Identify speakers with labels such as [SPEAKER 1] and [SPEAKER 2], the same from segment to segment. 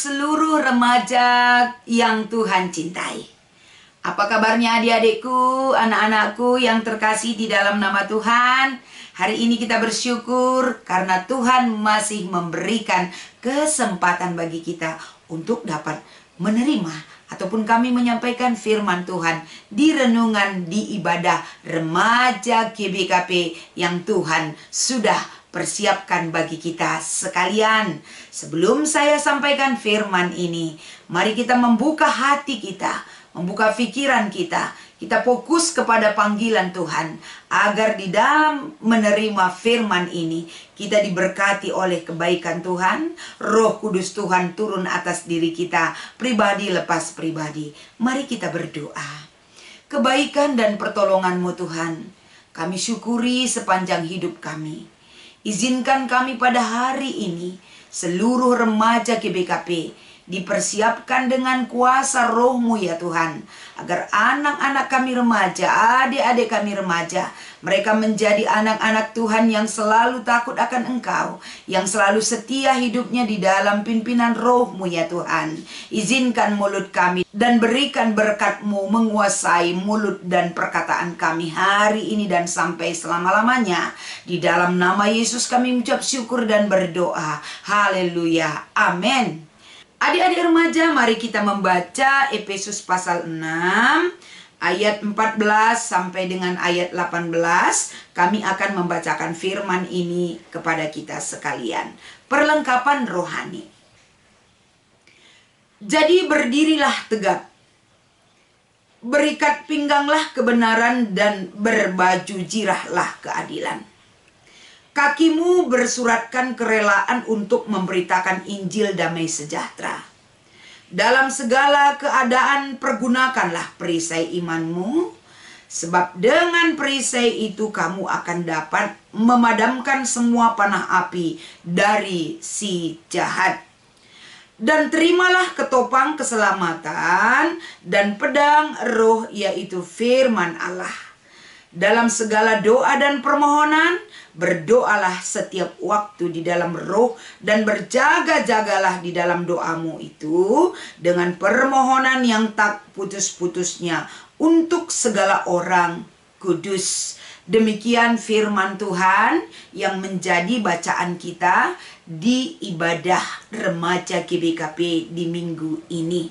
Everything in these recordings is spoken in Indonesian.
[SPEAKER 1] seluruh remaja yang Tuhan cintai. Apa kabarnya adik-adikku, anak-anakku yang terkasih di dalam nama Tuhan? Hari ini kita bersyukur karena Tuhan masih memberikan kesempatan bagi kita untuk dapat menerima ataupun kami menyampaikan firman Tuhan di renungan di ibadah remaja GBKP yang Tuhan sudah persiapkan bagi kita sekalian. Sebelum saya sampaikan firman ini, mari kita membuka hati kita, membuka pikiran kita. Kita fokus kepada panggilan Tuhan, agar di dalam menerima firman ini, kita diberkati oleh kebaikan Tuhan. Roh Kudus Tuhan turun atas diri kita, pribadi lepas pribadi. Mari kita berdoa. Kebaikan dan pertolongan-Mu Tuhan, kami syukuri sepanjang hidup kami. Izinkan kami pada hari ini, seluruh remaja GBKP dipersiapkan dengan kuasa Roh-Mu ya Tuhan, agar anak-anak kami remaja, adik-adik kami remaja, mereka menjadi anak-anak Tuhan yang selalu takut akan Engkau, yang selalu setia hidupnya di dalam pimpinan Roh-Mu ya Tuhan. Izinkan mulut kami dan berikan berkat-Mu menguasai mulut dan perkataan kami hari ini dan sampai selama-lamanya. Di dalam nama Yesus kami mengucap syukur dan berdoa. Haleluya. Amin. Adik-adik remaja, mari kita membaca Efesus pasal 6 ayat 14 sampai dengan ayat 18. Kami akan membacakan firman ini kepada kita sekalian. Perlengkapan rohani. Jadi berdirilah tegap, berikat pingganglah kebenaran dan berbaju jirahlah keadilan. Kakimu bersuratkan kerelaan untuk memberitakan Injil damai sejahtera. Dalam segala keadaan pergunakanlah perisai imanmu, sebab dengan perisai itu kamu akan dapat memadamkan semua panah api dari si jahat. Dan terimalah ketopang keselamatan dan pedang roh, yaitu firman Allah. Dalam segala doa dan permohonan, berdoalah setiap waktu di dalam roh dan berjaga-jagalah di dalam doamu itu dengan permohonan yang tak putus-putusnya untuk segala orang kudus. Demikian firman Tuhan yang menjadi bacaan kita di ibadah remaja GBKP di minggu ini.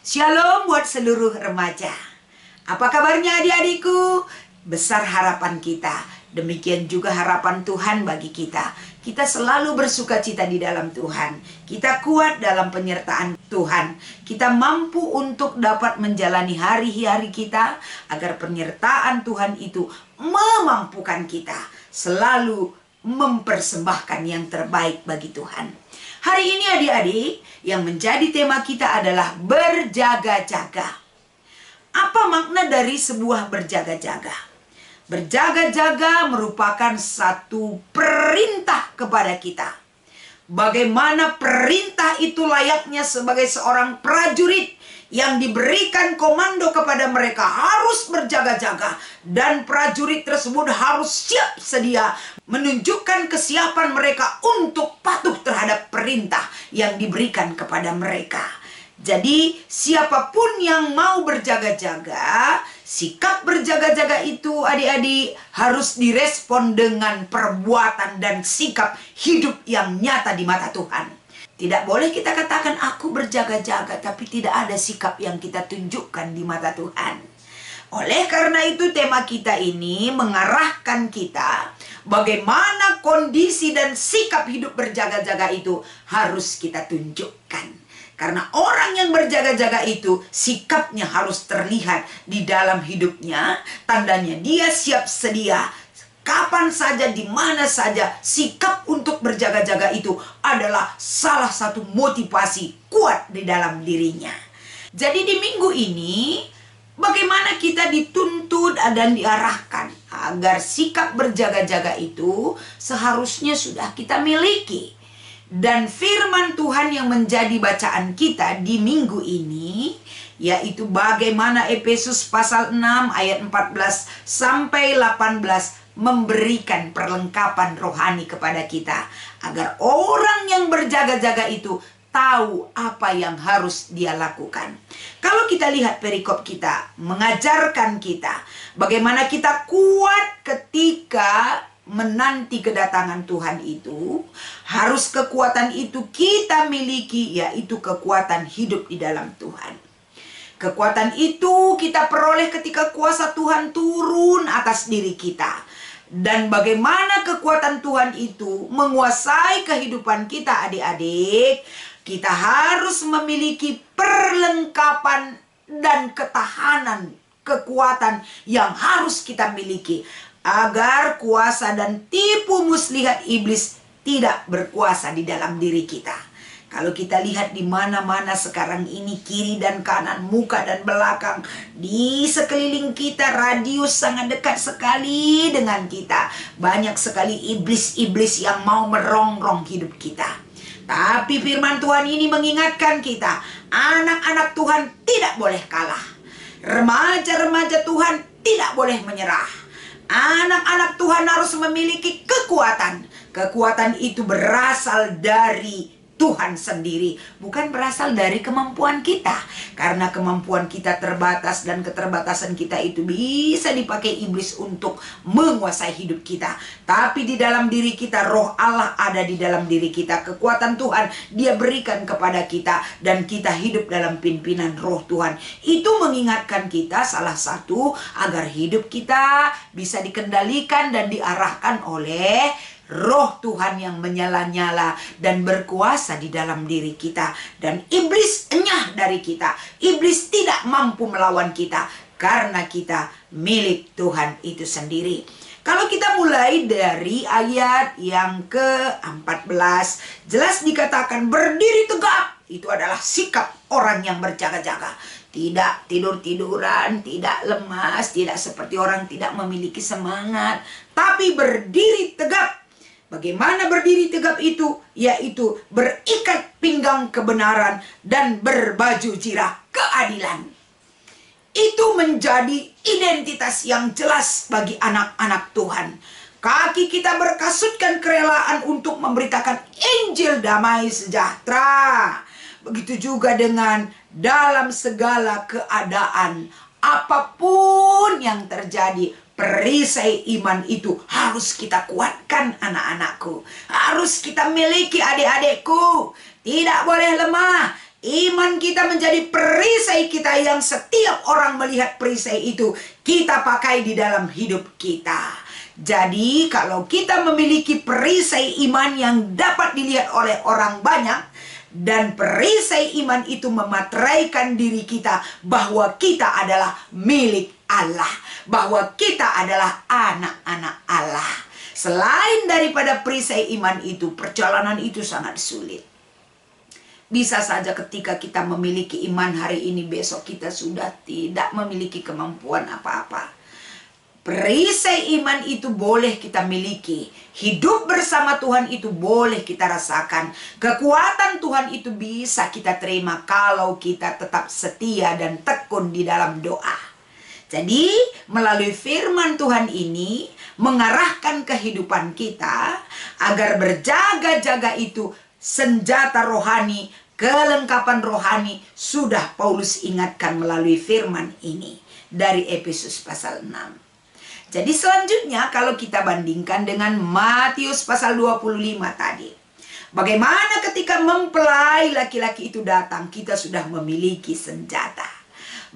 [SPEAKER 1] Shalom buat seluruh remaja. Apa kabarnya adik-adikku? Besar harapan kita. Demikian juga harapan Tuhan bagi kita. Kita selalu bersuka cita di dalam Tuhan. Kita kuat dalam penyertaan Tuhan. Kita mampu untuk dapat menjalani hari-hari kita, agar penyertaan Tuhan itu memampukan kita selalu mempersembahkan yang terbaik bagi Tuhan. Hari ini adik-adik, yang menjadi tema kita adalah berjaga-jaga. Apa makna dari sebuah berjaga-jaga? Berjaga-jaga merupakan satu perintah kepada kita. Bagaimana perintah itu layaknya sebagai seorang prajurit yang diberikan komando kepada mereka harus berjaga-jaga. Dan prajurit tersebut harus siap sedia, menunjukkan kesiapan mereka untuk patuh terhadap perintah yang diberikan kepada mereka. Jadi siapapun yang mau berjaga-jaga, sikap berjaga-jaga itu adik-adik harus direspon dengan perbuatan dan sikap hidup yang nyata di mata Tuhan. Tidak boleh kita katakan aku berjaga-jaga tapi tidak ada sikap yang kita tunjukkan di mata Tuhan. Oleh karena itu tema kita ini mengarahkan kita bagaimana kondisi dan sikap hidup berjaga-jaga itu harus kita tunjukkan. Karena orang yang berjaga-jaga itu sikapnya harus terlihat di dalam hidupnya. Tandanya dia siap sedia. Kapan saja, di mana saja, sikap untuk berjaga-jaga itu adalah salah satu motivasi kuat di dalam dirinya. Jadi di minggu ini, bagaimana kita dituntut dan diarahkan agar sikap berjaga-jaga itu seharusnya sudah kita miliki. Dan firman Tuhan yang menjadi bacaan kita di minggu ini, yaitu bagaimana Efesus pasal 6 ayat 14 sampai 18 memberikan perlengkapan rohani kepada kita, agar orang yang berjaga-jaga itu tahu apa yang harus dia lakukan. Kalau kita lihat perikop kita, mengajarkan kita bagaimana kita kuat ketika menanti kedatangan Tuhan itu. Harus kekuatan itu kita miliki, yaitu kekuatan hidup di dalam Tuhan. Kekuatan itu kita peroleh ketika kuasa Tuhan turun atas diri kita. Dan bagaimana kekuatan Tuhan itu menguasai kehidupan kita, adik-adik, kita harus memiliki perlengkapan dan ketahanan kekuatan yang harus kita miliki agar kuasa dan tipu muslihat iblis tidak berkuasa di dalam diri kita. Kalau kita lihat di mana-mana sekarang ini, kiri dan kanan, muka dan belakang, di sekeliling kita, radius sangat dekat sekali dengan kita. Banyak sekali iblis-iblis yang mau merongrong hidup kita. Tapi firman Tuhan ini mengingatkan kita, anak-anak Tuhan tidak boleh kalah. Remaja-remaja Tuhan tidak boleh menyerah. Anak-anak Tuhan harus memiliki kekuatan. Kekuatan itu berasal dari Tuhan sendiri, bukan berasal dari kemampuan kita. Karena kemampuan kita terbatas dan keterbatasan kita itu bisa dipakai iblis untuk menguasai hidup kita. Tapi di dalam diri kita, roh Allah ada di dalam diri kita. Kekuatan Tuhan dia berikan kepada kita dan kita hidup dalam pimpinan roh Tuhan. Itu mengingatkan kita salah satu agar hidup kita bisa dikendalikan dan diarahkan oleh Roh Tuhan yang menyala-nyala dan berkuasa di dalam diri kita. Dan iblis enyah dari kita. Iblis tidak mampu melawan kita karena kita milik Tuhan itu sendiri. Kalau kita mulai dari ayat yang ke-14, jelas dikatakan berdiri tegap. Itu adalah sikap orang yang berjaga-jaga. Tidak tidur-tiduran, tidak lemas, tidak seperti orang tidak memiliki semangat, tapi berdiri tegap. Bagaimana berdiri tegap itu? Yaitu berikat pinggang kebenaran dan berbaju jirah keadilan. Itu menjadi identitas yang jelas bagi anak-anak Tuhan. Kaki kita berkasutkan kerelaan untuk memberitakan Injil damai sejahtera. Begitu juga dengan dalam segala keadaan, apapun yang terjadi, perisai iman itu harus kita kuatkan, anak-anakku. Harus kita miliki, adik-adikku. Tidak boleh lemah. Iman kita menjadi perisai kita yang setiap orang melihat perisai itu kita pakai di dalam hidup kita. Jadi kalau kita memiliki perisai iman yang dapat dilihat oleh orang banyak, dan perisai iman itu memateraikan diri kita bahwa kita adalah milik Allah, bahwa kita adalah anak-anak Allah. Selain daripada perisai iman itu, perjalanan itu sangat sulit. Bisa saja ketika kita memiliki iman hari ini, besok kita sudah tidak memiliki kemampuan apa-apa. Perisai iman itu boleh kita miliki. Hidup bersama Tuhan itu boleh kita rasakan. Kekuatan Tuhan itu bisa kita terima kalau kita tetap setia dan tekun di dalam doa. Jadi melalui firman Tuhan ini mengarahkan kehidupan kita agar berjaga-jaga itu senjata rohani, kelengkapan rohani sudah Paulus ingatkan melalui firman ini dari Efesus pasal 6. Jadi selanjutnya kalau kita bandingkan dengan Matius pasal 25 tadi. Bagaimana ketika mempelai laki-laki itu datang, kita sudah memiliki senjata.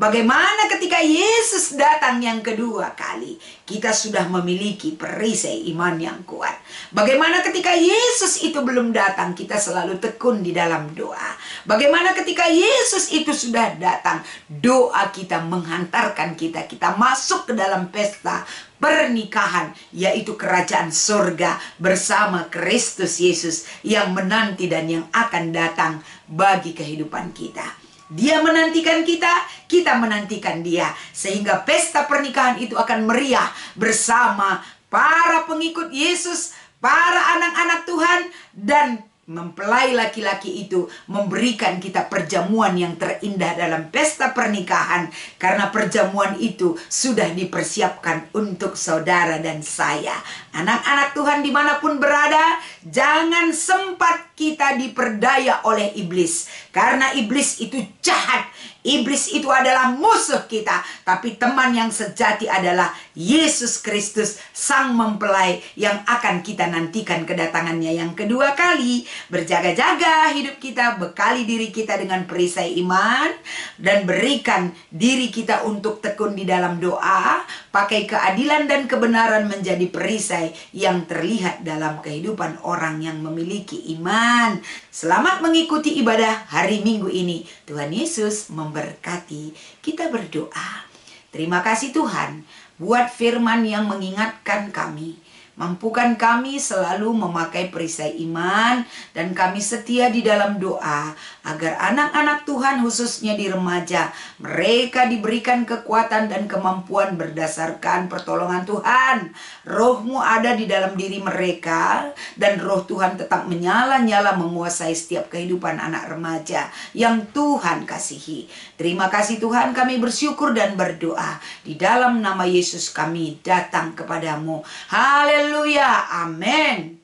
[SPEAKER 1] Bagaimana ketika Yesus datang yang kedua kali, kita sudah memiliki perisai iman yang kuat. Bagaimana ketika Yesus itu belum datang, kita selalu tekun di dalam doa. Bagaimana ketika Yesus itu sudah datang, doa kita menghantarkan kita masuk ke dalam pesta pernikahan, yaitu kerajaan surga bersama Kristus Yesus yang menanti dan yang akan datang bagi kehidupan kita. Dia menantikan kita, kita menantikan dia. Sehingga pesta pernikahan itu akan meriah bersama para pengikut Yesus, para anak-anak Tuhan, dan mempelai laki-laki itu memberikan kita perjamuan yang terindah dalam pesta pernikahan. Karena perjamuan itu sudah dipersiapkan untuk saudara dan saya. Anak-anak Tuhan dimanapun berada, jangan sempat kita diperdaya oleh iblis. Karena iblis itu jahat. Iblis itu adalah musuh kita. Tapi teman yang sejati adalah Yesus Kristus, Sang Mempelai yang akan kita nantikan kedatangannya yang kedua kali. Berjaga-jaga hidup kita, bekali diri kita dengan perisai iman, dan berikan diri kita untuk tekun di dalam doa. Pakai keadilan dan kebenaran menjadi perisai yang terlihat dalam kehidupan orang yang memiliki iman. Selamat mengikuti ibadah hari Minggu ini. Tuhan Yesus memberkati. Kita berdoa. Terima kasih Tuhan buat firman yang mengingatkan kami. Mampukan kami selalu memakai perisai iman, dan kami setia di dalam doa agar anak-anak Tuhan, khususnya di remaja, mereka diberikan kekuatan dan kemampuan berdasarkan pertolongan Tuhan. Roh-Mu ada di dalam diri mereka, dan Roh Tuhan tetap menyala-nyala menguasai setiap kehidupan anak remaja yang Tuhan kasihi. Terima kasih Tuhan, kami bersyukur dan berdoa. Di dalam nama Yesus kami datang kepadamu. Haleluya, amin.